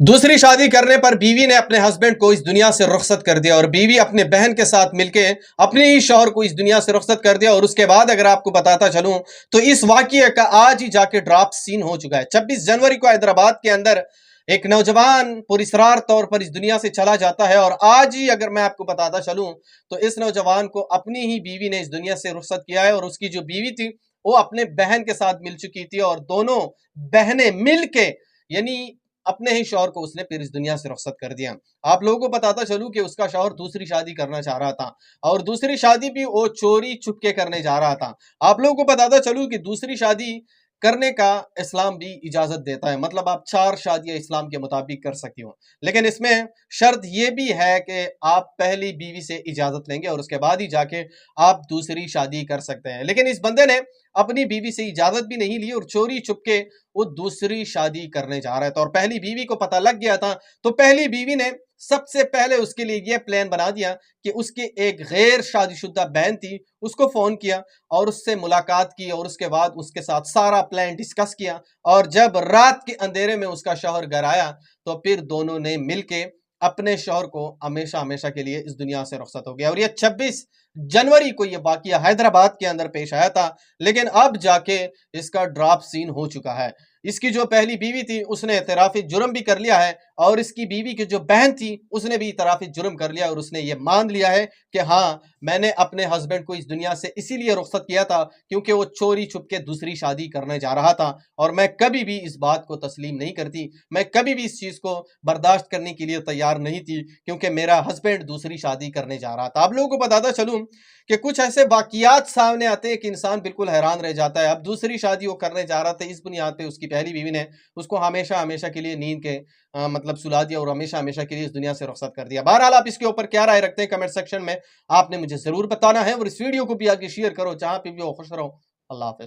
दूसरी शादी करने पर बीवी ने अपने हस्बैंड को इस दुनिया से रुखसत कर दिया और बीवी अपने बहन के साथ मिलके अपने ही शौहर को इस दुनिया से रुखसत कर दिया। और उसके बाद अगर आपको बताता चलूं तो इस वाकये का आज ही जाके ड्राफ्ट सीन हो चुका है। 26 जनवरी को हैदराबाद के अंदर एक नौजवान पुरस्रार तौर पर इस दुनिया से चला जाता है और आज ही अगर मैं आपको बताता चलूं तो इस नौजवान को अपनी ही बीवी ने इस दुनिया से रुखसत किया है। और उसकी जो बीवी थी वो अपने बहन के साथ मिल चुकी थी और दोनों बहनें मिल के यानी अपने ही शौहर को उसने फिर इस दुनिया से रुखसत कर दिया। आप लोगों को बताता चलूं कि उसका शौहर दूसरी शादी करना चाह रहा था और दूसरी शादी भी वो चोरी छुपके करने जा रहा था। आप लोगों को बताता चलूं कि दूसरी शादी करने का इस्लाम भी इजाजत देता है, मतलब आप 4 शादियां इस्लाम के मुताबिक कर सकती हो, लेकिन इसमें शर्त यह भी है कि आप पहली बीवी से इजाजत लेंगे और उसके बाद ही जाके आप दूसरी शादी कर सकते हैं। लेकिन इस बंदे ने अपनी बीवी से इजाजत भी नहीं ली और चोरी छुपके वो दूसरी शादी करने जा रहा था। और पहली बीवी को पता लग गया था तो पहली बीवी ने सबसे पहले उसके लिए यह प्लान बना दिया कि उसकी एक गैर शादीशुदा बहन थी, उसको फोन किया और उससे मुलाकात की और उसके बाद उसके साथ सारा प्लान डिस्कस किया। और जब रात के अंधेरे में उसका शौहर घर आया तो फिर दोनों ने मिलके अपने शौहर को हमेशा हमेशा के लिए इस दुनिया से रुखसत हो गया। और ये 26 जनवरी को ये वाकया हैदराबाद के अंदर पेश आया था, लेकिन अब जाके इसका ड्राफ्ट सीन हो चुका है। इसकी जो पहली बीवी थी उसने इतराफी जुर्म भी कर लिया है और इसकी बीवी की जो बहन थी उसने भी इतराफी जुर्म कर लिया और उसने ये मान लिया है कि हाँ, मैंने अपने हस्बैंड को इस दुनिया से इसीलिए रुखसत किया था क्योंकि वो चोरी छुप के दूसरी शादी करने जा रहा था और मैं कभी भी इस बात को तस्लीम नहीं करती, मैं कभी भी इस चीज को बर्दाश्त करने के लिए तैयार नहीं थी क्योंकि मेरा हस्बैंड दूसरी शादी करने जा रहा था। आप लोगों को बताता चलूं कि कुछ ऐसे वाकियात सामने आते हैं कि इंसान बिल्कुल हैरान रह जाता है। अब दूसरी शादी वो करने जा रहा था, इस बुनियाद पे उसकी पहली बीवी ने उसको हमेशा हमेशा के लिए नींद के मतलब सुला दिया और हमेशा हमेशा के लिए इस दुनिया से रुखसत कर दिया। बहरहाल आप इसके ऊपर क्या राय रखते हैं कमेंट सेक्शन में आपने मुझे जरूर बताना है और इस वीडियो को भी आगे शेयर करो, जहां पे भी हो खुश रहो। अल्लाह हाफिज।